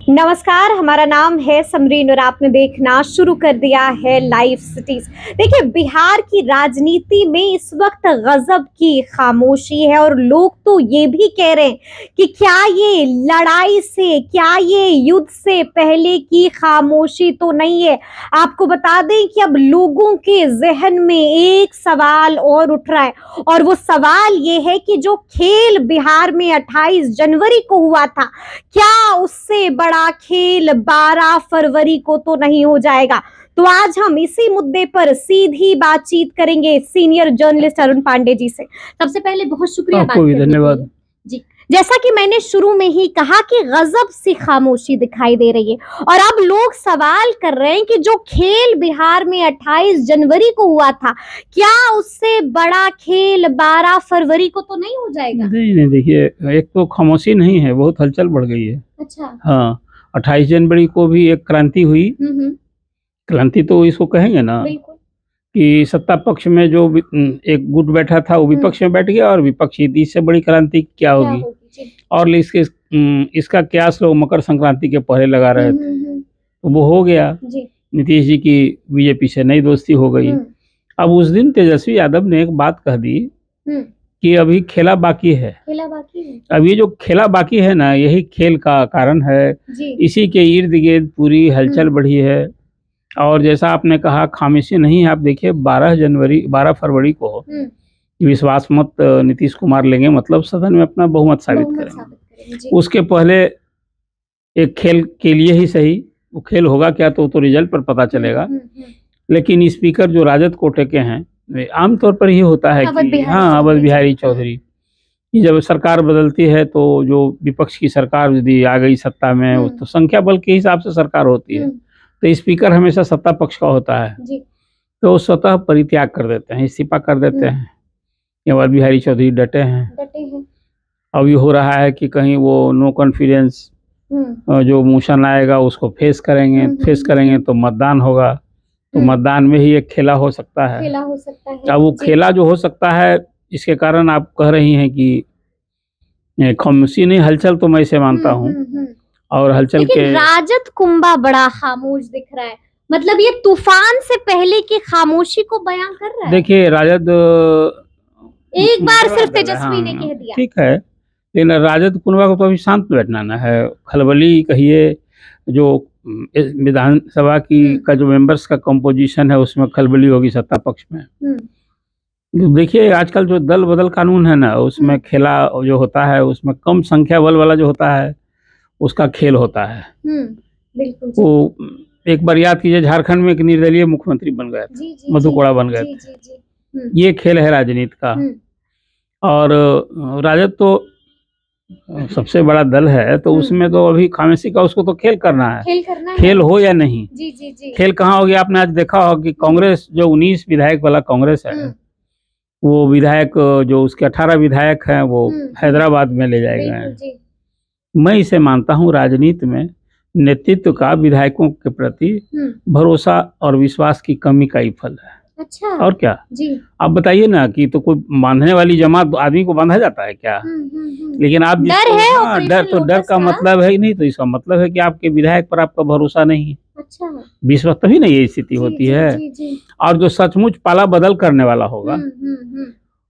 नमस्कार, हमारा नाम है समरीन और आपने देखना शुरू कर दिया है लाइव सिटीज। देखिए, बिहार की राजनीति में इस वक्त गजब की खामोशी है और लोग तो ये भी कह रहे हैं कि क्या ये लड़ाई से, क्या ये युद्ध से पहले की खामोशी तो नहीं है। आपको बता दें कि अब लोगों के जहन में एक सवाल और उठ रहा है और वो सवाल ये है कि जो खेल बिहार में 28 जनवरी को हुआ था, क्या उससे बड़ा खेल 12 फरवरी को तो नहीं हो जाएगा। तो आज हम इसी मुद्दे पर सीधी बातचीत करेंगे सीनियर जर्नलिस्ट अरुण पांडे जी से। सबसे पहले बहुत शुक्रिया बात करने के लिए। धन्यवाद जी। जैसा कि मैंने शुरू में ही कहा कि गजब सी खामोशी दिखाई दे रही है और अब लोग सवाल कर रहे हैं कि जो खेल बिहार में 28 जनवरी को हुआ था, क्या उससे बड़ा खेल 12 फरवरी को तो नहीं हो जाएगा? नहीं, देखिए, एक तो खामोशी नहीं है, बहुत हलचल बढ़ गई है। अच्छा। हाँ, 28 जनवरी को भी एक क्रांति हुई। क्रांति तो इसको कहेंगे ना कि सत्ता पक्ष में जो एक गुट बैठा था वो विपक्ष में बैठ गया और विपक्षी, इससे बड़ी क्रांति क्या होगी। और इसका क्यास लोग मकर संक्रांति के पहले लगा रहे थे, तो वो हो गया। नीतीश जी की बीजेपी से नई दोस्ती हो गई। अब उस दिन तेजस्वी यादव ने एक बात कह दी कि अभी खेला बाकी है। अब ये जो खेला बाकी है ना, यही खेल का कारण है। इसी के इर्द गिर्द पूरी हलचल बढ़ी है। और जैसा आपने कहा, खामोशी नहीं है। आप देखिए, 12 फरवरी को विश्वास मत नीतीश कुमार लेंगे, मतलब सदन में अपना बहुमत साबित करेंगे। उसके पहले एक खेल के लिए ही सही, वो खेल होगा क्या तो रिजल्ट पर पता चलेगा। लेकिन स्पीकर जो राजद कोटे के हैं, आमतौर पर ही होता है कि हाँ, अवध बिहारी चौधरी की जब सरकार बदलती है तो जो विपक्ष की सरकार यदि आ गई सत्ता में, तो संख्या बल के हिसाब से सरकार होती है, तो स्पीकर हमेशा सत्ता पक्ष का होता है, तो स्वतः परित्याग कर देते हैं, इस्तीफा कर देते हैं। अवध बिहारी चौधरी डटे हैं। अब ये हो रहा है कि कहीं वो नो कॉन्फिडेंस जो मोशन आएगा उसको फेस करेंगे तो मतदान होगा, तो मतदान में ही एक खेला हो सकता है। अब वो खेला जो हो सकता है, इसके कारण आप कह रही हैं कि खामोशी नहीं, हलचल तो मैं इसे मानता हूँ। और हलचल के राजद कुंभा बड़ा खामोश दिख रहा है, मतलब ये तूफान से पहले की खामोशी को बयां कर रहा है। देखिए, राजद एक बार सिर्फ तेजस्वी ने कह दिया, ठीक है, लेकिन राजद कुंभा को तो अभी शांत बैठना ना है। खलबली कहिए, जो विधानसभा की का जो मेंबर्स का कंपोजिशन है उसमें खलबली होगी सत्ता पक्ष में। देखिए, आजकल जो दल बदल कानून है ना, उसमें खेला जो होता है, उसमें कम संख्या बल वाला जो होता है उसका खेल होता है। बिल्कुल। वो एक बार याद कीजिए, झारखंड में एक निर्दलीय मुख्यमंत्री बन गए थे, मधु कोड़ा बन गए थे। ये खेल है राजनीति का। और राजद तो सबसे बड़ा दल है, तो उसमें तो अभी खामोशी का उसको तो खेल करना है, खेल हो या नहीं। खेल कहाँ हो गया? आपने आज देखा हो कि कांग्रेस जो 19 विधायक वाला कांग्रेस है, वो विधायक जो उसके 18 विधायक हैं वो हैदराबाद में ले जाए गए हैं। मैं इसे मानता हूँ राजनीति में नेतृत्व का विधायकों के प्रति भरोसा और विश्वास की कमी का ही फल है। अच्छा। और क्या जी? आप बताइए ना कि तो कोई बांधने वाली जमात आदमी को बांधा जाता है क्या? लेकिन आप डर है, हाँ, डर का मतलब है ही नहीं, तो इसका मतलब है कि आपके विधायक पर आपका भरोसा नहीं है। अच्छा। विश्वास, तभी ना ये स्थिति होती है। और जो सचमुच पाला बदल करने वाला होगा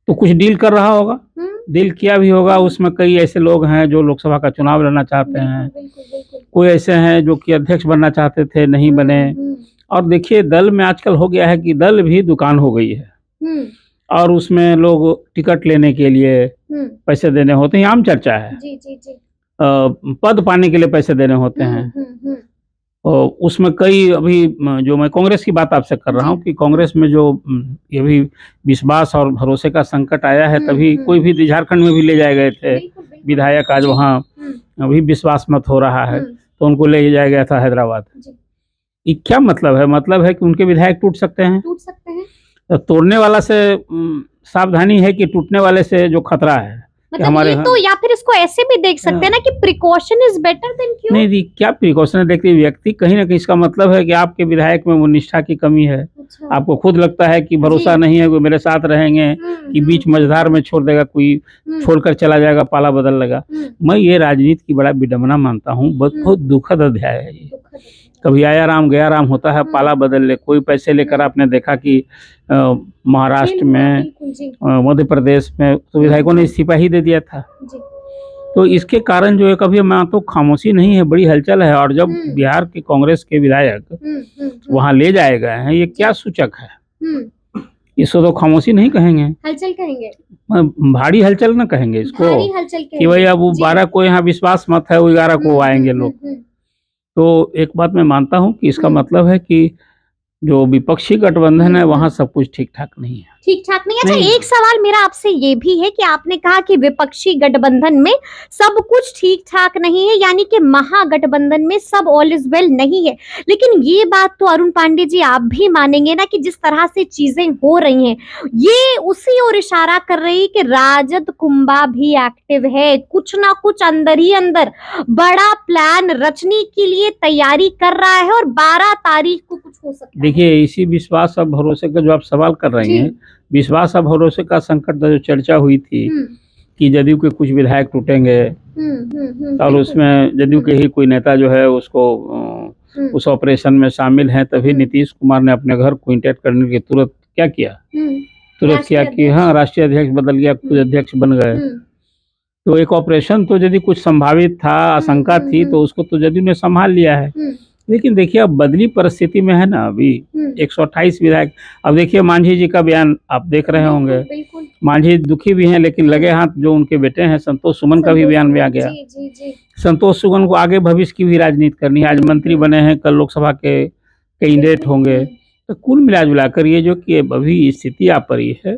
तो कुछ डील कर रहा होगा, डील किया भी होगा। उसमें कई ऐसे लोग हैं जो लोकसभा का चुनाव लड़ना चाहते हैं, कोई ऐसे हैं जो कि अध्यक्ष बनना चाहते थे, नहीं बने। और देखिए, दल में आजकल हो गया है कि दल भी दुकान हो गई है और उसमें लोग टिकट लेने के लिए पैसे देने होते हैं, आम चर्चा है। पद पाने के लिए पैसे देने होते हैं। और उसमें कई, अभी जो मैं कांग्रेस की बात आपसे कर रहा हूँ कि कांग्रेस में जो ये भी विश्वास और भरोसे का संकट आया है, तभी कोई भी झारखंड में भी ले जाए गए थे विधायक। आज वहाँ अभी विश्वास मत हो रहा है, तो उनको ले जाया गया था हैदराबाद। ये क्या मतलब है? मतलब है कि उनके विधायक टूट सकते हैं। तो तोड़ने वाला से सावधानी है कि टूटने वाले से जो खतरा है। मतलब हमारे तो या फिर इसको ऐसे भी देख सकते हैं ना कि precaution is better than cure. नहीं, क्या प्रिकॉशन है? देखिए, व्यक्ति कहीं ना कहीं, इसका मतलब है कि आपके विधायक में वो निष्ठा की कमी है। अच्छा। आपको खुद लगता है कि भरोसा जी। नहीं है, कोई मेरे साथ रहेंगे, कि बीच मझधार में छोड़ देगा, कोई छोड़कर चला जाएगा, पाला बदल लेगा। मैं ये राजनीति की बड़ा विडंबना मानता हूँ, बहुत दुखद अध्याय है ये। कभी आया राम गया राम होता है, पाला बदल ले। कोई पैसे लेकर आपने देखा कि महाराष्ट्र में, मध्य प्रदेश में तो विधायकों ने इस्तीफा ही दे दिया था। तो इसके कारण जो है, कभी मैं तो खामोशी नहीं है, बड़ी हलचल है। और जब बिहार के कांग्रेस के विधायक वहां ले जाए गए हैं, ये क्या सूचक है? इसको तो खामोशी नहीं कहेंगे, हलचल कहेंगे, भारी हलचल ना कहेंगे इसको, भारी हलचल कि भाई अब वो 12 को यहाँ विश्वास मत है, वो 11 को आएंगे लोग। तो एक बात मैं मानता हूँ कि इसका मतलब है कि जो विपक्षी गठबंधन है वहाँ सब कुछ ठीक ठाक नहीं है। ठीक ठाक नहीं। अच्छा, एक सवाल मेरा आपसे ये भी है कि आपने कहा कि विपक्षी गठबंधन में सब कुछ ठीक ठाक नहीं है, यानी कि महागठबंधन में सब ऑल इज वेल नहीं है। लेकिन ये बात तो अरुण पांडे जी आप भी मानेंगे ना कि जिस तरह से चीजें हो रही हैं, ये उसी ओर इशारा कर रही है कि राजद कुंभा भी एक्टिव है, कुछ ना कुछ अंदर ही अंदर बड़ा प्लान रचने के लिए तैयारी कर रहा है और 12 तारीख को कुछ हो सकता है। देखिए, इसी विश्वास और भरोसे का जो आप सवाल कर रही हैं, विश्वास और भरोसे का संकट जो चर्चा हुई थी कि जदयू के कुछ विधायक टूटेंगे, और उसमें जदयू के ही कोई नेता जो है उसको उस ऑपरेशन में शामिल है, तभी नीतीश कुमार ने अपने घर क्विंटेट करने के तुरंत क्या किया, तुरंत किया कि हाँ, राष्ट्रीय अध्यक्ष बदल गया, खुद अध्यक्ष बन गए। तो एक ऑपरेशन तो यदि कुछ संभावित था, आशंका थी, तो उसको तो जदयू ने संभाल लिया है। लेकिन देखिए, अब बदली परिस्थिति में है ना, अभी 128 विधायक। अब देखिए, मांझी जी का बयान आप देख रहे होंगे, मांझी दुखी भी हैं, लेकिन लगे हाथ जो उनके बेटे हैं संतोष सुमन का भी बयान में आ गया। संतोष सुमन को आगे भविष्य की भी राजनीति करनी है, आज मंत्री बने हैं, कल लोकसभा के कैंडिडेट होंगे। तो कुल मिला जुलाकर ये जो कि अभी स्थिति आ पड़ी है,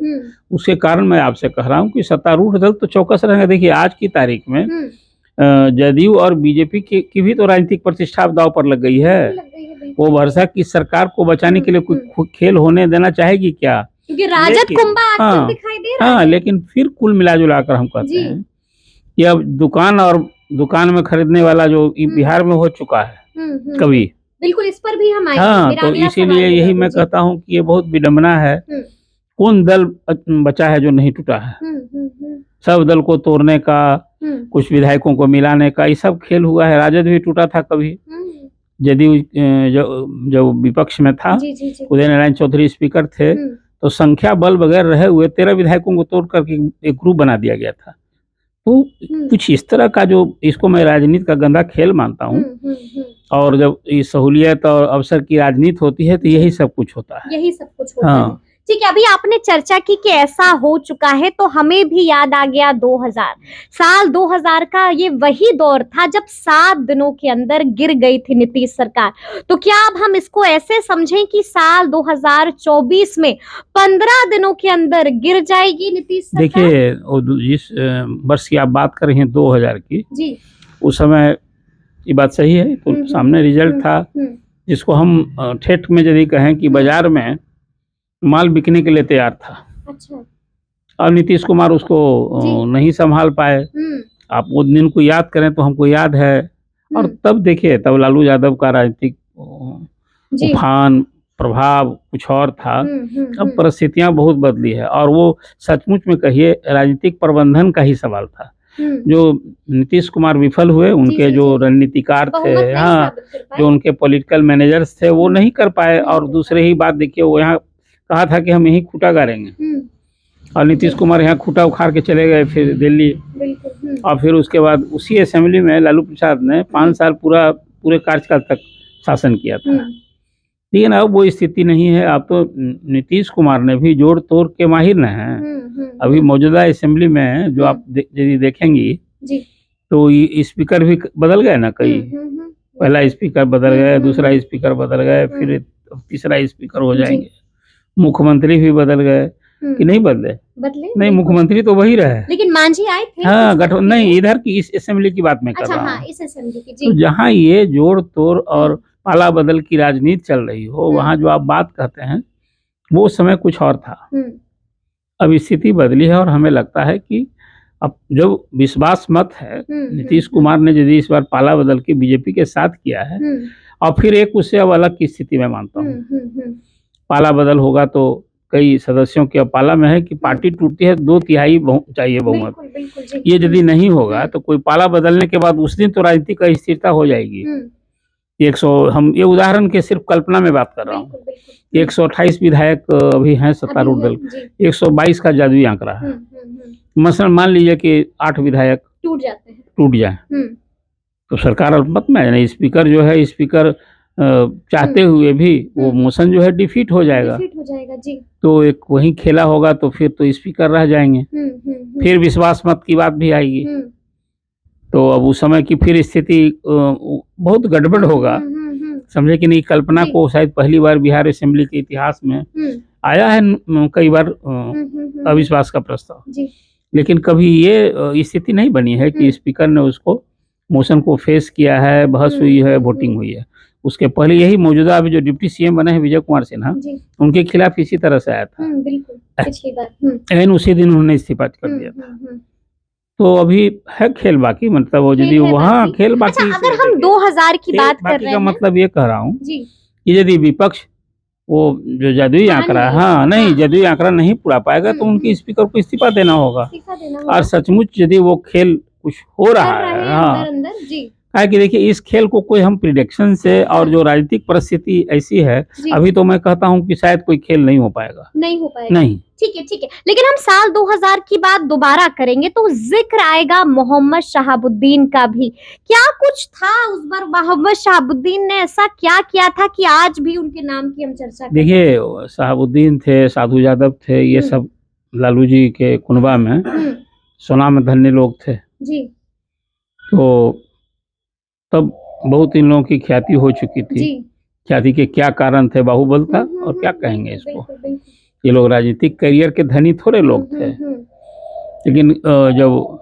उसके कारण मैं आपसे कह रहा हूँ कि सत्तारूढ़ दल तो चौकस रहेंगे। देखिए, आज की तारीख में जदयू और बीजेपी की भी तो राजनीतिक प्रतिष्ठा दांव पर लग गई है। वो भरोसा की सरकार को बचाने के लिए कोई खेल होने देना चाहेगी क्या? क्योंकि राजद कुंभा एक्टिव दिखाई दे रहा है। लेकिन फिर कुल मिला जुलाकर हम कहते हैं कि अब दुकान में खरीदने वाला जो बिहार में हो चुका है कभी, बिल्कुल इस पर भी हम आएंगे। हाँ, तो इसीलिए यही मैं कहता हूँ कि ये बहुत विडंबना है। कौन दल बचा है जो नहीं टूटा है? सब दल को तोड़ने का, कुछ विधायकों को मिलाने का, ये सब खेल हुआ है। राजद भी टूटा था कभी, जदयू जो विपक्ष में था, उदय नारायण चौधरी स्पीकर थे, तो संख्या बल बगैर रहे हुए 13 विधायकों को तोड़ करके एक ग्रुप बना दिया गया था। तो कुछ इस तरह का जो, इसको मैं राजनीति का गंदा खेल मानता हूँ। और जब ये सहूलियत और अवसर की राजनीति होती है तो यही सब कुछ होता है, यही सब कुछ होता है। ठीक है, अभी आपने चर्चा की कि ऐसा हो चुका है, तो हमें भी याद आ गया 2000 साल 2000 का ये वही दौर था जब 7 दिनों के अंदर गिर गई थी नीतीश सरकार। तो क्या अब हम इसको ऐसे समझें कि साल 2024 में 15 दिनों के अंदर गिर जाएगी नीतीश सरकार? देखिए, जिस वर्ष की आप बात कर रही हैं 2000 की जी, उस समय ये बात सही है, तो सामने रिजल्ट था जिसको हम ठेठ में यदि कहें कि बाजार में माल बिकने के लिए तैयार था। अच्छा। और नीतीश कुमार उसको नहीं संभाल पाए। आप वो दिन को याद करें तो हमको याद है। और तब देखिए, तब लालू यादव का राजनीतिक उफान, प्रभाव कुछ और था। अब परिस्थितियां बहुत बदली है, और वो सचमुच में कहिए राजनीतिक प्रबंधन का ही सवाल था। जो नीतीश कुमार विफल हुए, उनके जो रणनीतिकार थे, हाँ, जो उनके पॉलिटिकल मैनेजर्स थे, वो नहीं कर पाए। और दूसरे ही बात देखिए, वो यहाँ कहा था कि हम यही खूंटा गाड़ेंगे, और नीतीश कुमार यहाँ खूंटा उखाड़ के चले गए फिर दिल्ली। और फिर उसके बाद उसी असेंबली में लालू प्रसाद ने 5 साल पूरे कार्यकाल तक शासन किया था। लेकिन अब वो स्थिति नहीं है। अब तो नीतीश कुमार ने भी जोड़ तोड़ के माहिर न हैं। अभी मौजूदा असेंबली में जो आप यदि देखेंगी तो ये स्पीकर भी बदल गए ना, कई पहला स्पीकर बदल गए, दूसरा स्पीकर बदल गए, फिर तीसरा स्पीकर हो जाएंगे। मुख्यमंत्री भी बदल गए कि नहीं बदले? नहीं, मुख्यमंत्री तो वही रहे, लेकिन मांझी आए थे। हाँ, गठबंधन नहीं, इधर की इस असेंबली की बात मैं कर रहा हूँ। हाँ, इस असेंबली की जी। तो जहाँ ये जोड़ तोड़ और पाला बदल की राजनीति चल रही हो, वहाँ जो आप बात कहते हैं वो समय कुछ और था। अब स्थिति बदली है, और हमें लगता है कि अब जो विश्वास मत है, नीतीश कुमार ने यदि इस बार पाला बदल के बीजेपी के साथ किया है, और फिर एक उससे अब अलग की स्थिति में मानता हूँ। पाला बदल होगा तो कई सदस्यों के अब पाला में है कि पार्टी टूटती है 2/3 चाहिए बहुमत। बिल्कुल बिल्कुल जी। ये यदि नहीं होगा तो कोई पाला बदलने के बाद उस दिन तो राजनीतिक अस्थिरता हो जाएगी। 100 हम ये उदाहरण के सिर्फ कल्पना में बात कर रहा हूँ। 128 विधायक अभी हैं सत्तारूढ़ दल, 122 का जादुई आंकड़ा है। मसलन मान लीजिए कि 8 विधायक टूट जाए तो सरकार अल्पमत में है ना। स्पीकर जो है, स्पीकर चाहते हुए भी वो मोशन जो है डिफीट हो जाएगा जी। तो एक वही खेला होगा तो फिर तो स्पीकर रह जाएंगे। फिर विश्वास मत की बात भी आएगी तो अब उस समय की फिर स्थिति बहुत गड़बड़ होगा। समझे कि नहीं। कल्पना को शायद पहली बार बिहार असेंबली के इतिहास में आया है कई बार अविश्वास का प्रस्ताव, लेकिन कभी ये स्थिति नहीं बनी है कि स्पीकर ने उसको मोशन को फेस किया है, बहस हुई है, वोटिंग हुई है। उसके पहले यही मौजूदा अभी जो डिप्टी सीएम बने हैं विजय कुमार सिन्हा, उनके खिलाफ इसी तरह से आया था। लेकिन उसी दिन उन्होंने इस्तीफा कर दिया था। तो अभी है खेल बाकी, मतलब वो यदि वहाँ खेल बाकी। अच्छा, अगर हम 2000 की बात कर रहे हैं, मतलब ये कह रहा हूँ कि यदि विपक्ष वो जो जादुई आंकड़ा नहीं जादुई आंकड़ा नहीं पूरा पाएगा तो उनके स्पीकर को इस्तीफा देना होगा। और सचमुच यदि वो खेल कुछ हो रहा है है कि देखिए इस खेल को कोई हम प्रिडिक्शन से और जो राजनीतिक परिस्थिति ऐसी है अभी तो मैं कहता हूं कि शायद कोई खेल नहीं हो पाएगा। नहीं। ठीक है। लेकिन हम साल 2000 की बात दोबारा करेंगे तो जिक्र आएगा मोहम्मद शहाबुद्दीन का भी। क्या कुछ था उस बार? मोहम्मद शहाबुद्दीन ने ऐसा क्या किया था कि आज भी उनके नाम की हम चर्चा करते हैं? देखिए शहाबुद्दीन थे, साधु यादव थे, ये सब लालू जी के कुनबा में सोना में धन्य लोग थे जी। तो तब बहुत इन लोगों की ख्याति हो चुकी थी। ख्याति के क्या कारण थे? बाहुबल था और क्या कहेंगे इसको। ये लोग राजनीतिक करियर के धनी थोड़े लोग थे। लेकिन जब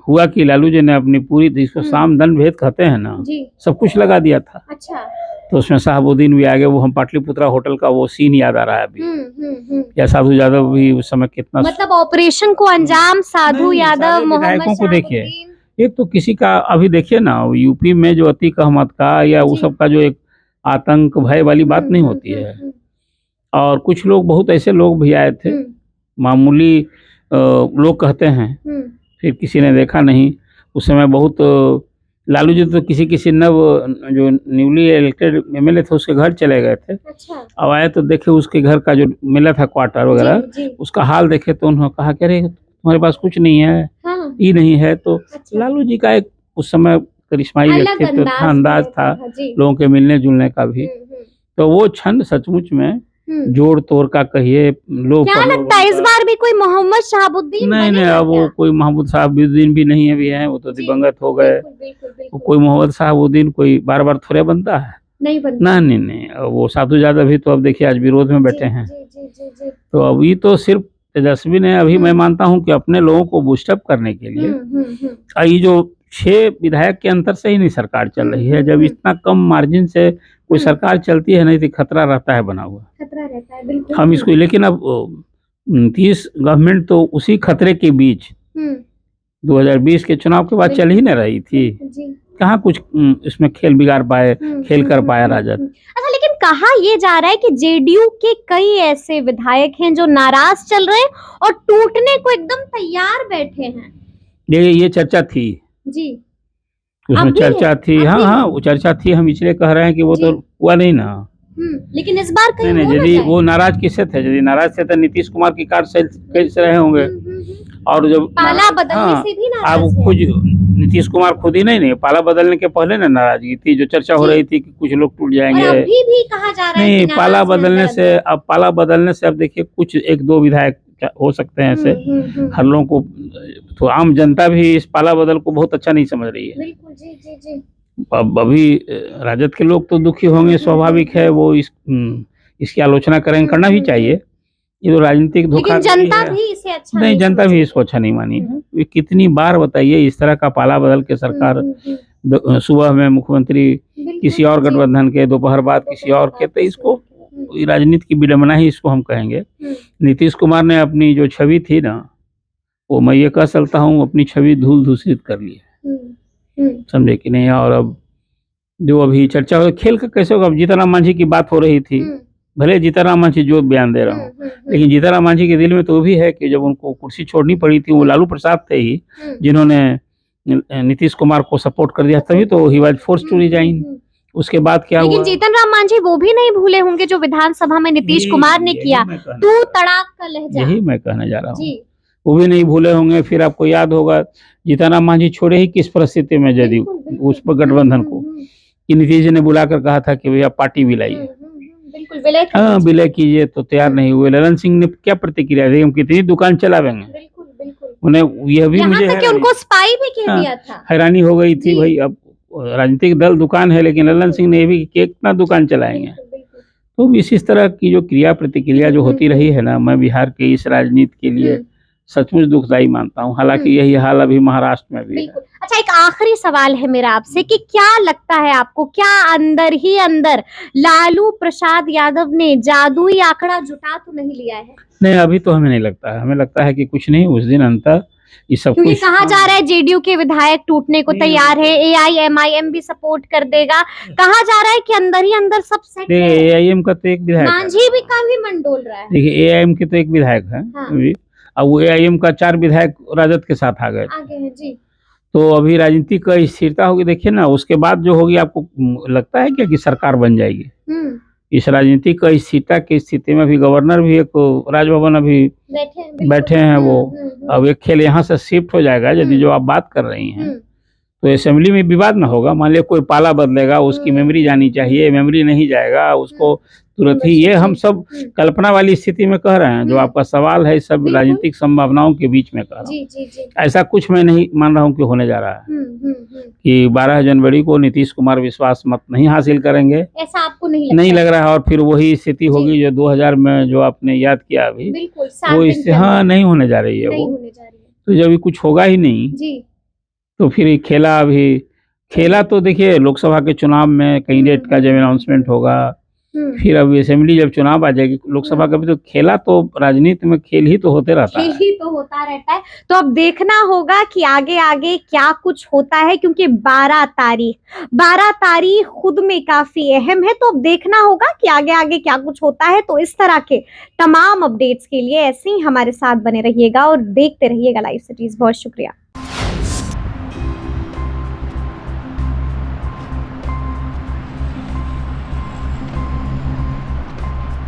हुआ कि लालू जी ने अपनी पूरी, जिसको साम दंड भेद कहते हैं ना, सब कुछ लगा दिया था। अच्छा। तो उसमें शहाबुद्दीन भी आ गए। वो हम पाटलिपुत्रा होटल का वो सीन याद आ रहा है अभी। या साधु यादव भी उस समय कितना, मतलब ऑपरेशन को अंजाम साधु यादव, मोहम्मद को देखिए। एक तो किसी का अभी देखिए ना यूपी में जो अतीक अहमद का या वो सब का जो एक आतंक भय वाली बात नहीं होती है। और कुछ लोग, बहुत ऐसे लोग भी आए थे, मामूली लोग कहते हैं, फिर किसी ने देखा नहीं। उस समय बहुत लालू जी तो किसी नव जो न्यूली इलेक्टेड एमएलए थे उसके घर चले गए थे। अच्छा। अब आए तो देखे उसके घर का जो मिला था क्वार्टर वगैरह, उसका हाल देखे तो उन्होंने कहा कि अरे तुम्हारे पास कुछ नहीं है, ये नहीं है। तो अच्छा। लालू जी का एक उस समय करिश्माई व्यक्तित्व था, अंदाज था लोगों के मिलने जुलने का भी। तो वो क्षण सचमुच में जोड़ तोड़ का कहिए लोग। क्या लगता है इस बार भी कोई मोहम्मद शहाबुद्दीन? नहीं, अब वो कोई मोहम्मद शहाबुद्दीन भी नहीं अभी है, वो तो दिवंगत हो गए। कोई मोहम्मद शहाबुद्दीन कोई बार बार थोड़े बनता है, नहीं बनता। नहीं। वो साधु यादव भी तो अब देखिए आज विरोध में बैठे हैं। तो अभी तो सिर्फ तेजस्वी ने, अभी मैं मानता हूं कि अपने लोगों को बूस्टअप करने के लिए ये जो 6 विधायक के अंतर से ही नहीं सरकार चल रही है। जब इतना कम मार्जिन से कोई सरकार चलती है नहीं तो खतरा रहता है बना हुआ। खतरा रहता है बिल्कुल। हम इसको, लेकिन अब 29 गवर्नमेंट तो उसी खतरे के बीच 2020 के चुनाव के बाद चल ही नहीं रही थी। कहाँ कुछ इसमें खेल बिगाड़ पाए, खेल कर पाया राजद। अच्छा, लेकिन कहा ये जा रहा है कि जेडीयू के कई ऐसे विधायक हैं जो नाराज चल रहे हैं और टूटने को एकदम तैयार बैठे हैं। ये चर्चा थी जी, उसमें चर्चा थी। हाँ, वो चर्चा थी। हम इसलिए कह रहे हैं कि वो तो हुआ नहीं ना। लेकिन इस बार कहीं नहीं, यदि वो नाराज किससे थे? यदि नाराज थे तो नीतीश कुमार की कार से रहे होंगे। और जब पाला बदलने से भी नाराज अब खुद नीतीश कुमार खुद ही नहीं, पाला बदलने के पहले ना नाराजगी थी, जो चर्चा हो रही थी कि कुछ लोग टूट जाएंगे। और अभी भी कहा जा रहा है नहीं, पाला बदलने से अब देखिए कुछ 1-2 विधायक हो सकते हैं ऐसे। हर लोगों को तो आम जनता भी इस पाला बदल को बहुत अच्छा नहीं समझ रही है। बिल्कुल जी। अब अभी राजद के लोग तो दुखी होंगे, स्वाभाविक है। वो इसकी आलोचना करेंगे, करना भी चाहिए। ये तो राजनीतिक धोखा। जनता भी इसे अच्छा नहीं, जनता भी इसको अच्छा नहीं मानी है। कितनी बार बताइए इस तरह का पाला बदल के सरकार, सुबह में मुख्यमंत्री किसी और गठबंधन के, दोपहर बाद किसी और के, तो इसको राजनीति की विडंबना ही इसको हम कहेंगे। नीतीश कुमार ने अपनी जो छवि थी ना, वो मैं ये कह सकता हूँ अपनी छवि धूल दूषित कर ली है। समझे कि नहीं। और अब जो अभी चर्चा हो खेल का कैसे होगा, अब जीतन राम मांझी की बात हो रही थी भले जीतनराम मांझी जो बयान दे रहा हूँ, लेकिन जीतनराम मांझी के दिल में तो भी है कि जब उनको कुर्सी छोड़नी पड़ी थी, वो लालू प्रसाद थे ही जिन्होंने नीतीश कुमार को सपोर्ट कर दिया, तभी तो ही वाज फोर्स टू रिजाइन। उसके बाद क्या लेकिन हुआ? जीतनराम मांझी वो भी नहीं भूले होंगे जो विधानसभा में नीतीश कुमार ने किया, तू तड़ाक का लहजा। यही मैं कहने जा रहा हूँ, वो भी नहीं भूले होंगे। फिर आपको याद होगा जीतनराम मांझी छोड़े ही किस परिस्थिति में जदयू उस पर गठबंधन को, कि नीतीश जी ने बुलाकर कहा था कि भैया पार्टी विलाइए, हाँ विलय कीजिए, तो तैयार नहीं हुए। ललन सिंह ने क्या प्रतिक्रिया दी, हम कितनी दुकान चलावेंगे, उन्हें यह भी मुझे उनको स्पाई भी कह दिया था, हैरानी हो गई थी। भाई अब राजनीतिक दल दुकान है, लेकिन ललन सिंह ने भी कितना दुकान चलाएंगे। तो इस तरह की जो क्रिया प्रतिक्रिया जो होती रही है ना, मैं बिहार के इस राजनीति के लिए सचमुच दुखदाई मानता हूँ। हालांकि यही हाल अभी महाराष्ट्र में भी है। अच्छा, एक आखिरी सवाल है मेरा आपसे कि क्या लगता है आपको, क्या अंदर ही अंदर लालू प्रसाद यादव ने जादुई आंकड़ा जुटा तो नहीं लिया है? नहीं, अभी तो हमें नहीं लगता है। हमें लगता है कि कुछ नहीं, उस दिन अंतर ये सब क्योंकि कहा जा रहा है जेडीयू के विधायक टूटने को तैयार है, एआईएमआईएम भी सपोर्ट कर देगा, कहा जा रहा है कि अंदर ही अंदर सब सेट है। एआईएम का तो एक विधायक, मांझी भी काफी मन डोल रहा है। देखिए एआईएम के तो एक विधायक है, अब वो एआईएम का 4 विधायक राजद के साथ आ गए जी। तो अभी राजनीतिक का स्थिरता होगी। देखिए ना, उसके बाद जो होगी, आपको लगता है क्या कि सरकार बन जाएगी? इस राजनीतिक स्थिरता की स्थिति में भी गवर्नर भी एक राजभवन अभी बैठे हैं वो। अब एक खेल यहाँ से शिफ्ट हो जाएगा, यदि जो आप बात कर रही हैं, तो असेंबली में विवाद ना होगा। मान लिया कोई पाला बदलेगा, उसकी मेमोरी जानी चाहिए, मेमोरी नहीं जाएगा, उसको तुरंत ही, ये हम सब कल्पना वाली स्थिति में कह रहे हैं। जो आपका सवाल है, सब राजनीतिक संभावनाओं के बीच में कह रहा हूँ। ऐसा कुछ मैं नहीं मान रहा हूँ कि होने जा रहा है कि 12 जनवरी को नीतीश कुमार विश्वास मत नहीं हासिल करेंगे, ऐसा आपको नहीं लग रहा है। और फिर वही स्थिति होगी जो 2000 में जो आपने याद किया अभी, वो इससे हाँ नहीं होने जा रही है वो। तो जब कुछ होगा ही नहीं तो फिर खेला तो देखिए, लोकसभा के चुनाव में कैंडिडेट का जब अनाउंसमेंट होगा, फिर अब असेंबली जब चुनाव आ जाएगी लोकसभा का भी, तो खेला तो राजनीति में खेल ही तो होते रहता है, ही तो होता रहता है। तो अब देखना होगा कि आगे आगे क्या कुछ होता है, क्योंकि 12 तारीख खुद में काफी अहम है। तो अब देखना होगा कि आगे आगे क्या कुछ होता है। तो इस तरह के तमाम अपडेट्स के लिए ऐसे ही हमारे साथ बने रहिएगा और देखते रहिएगा लाइव सिटीज। बहुत शुक्रिया।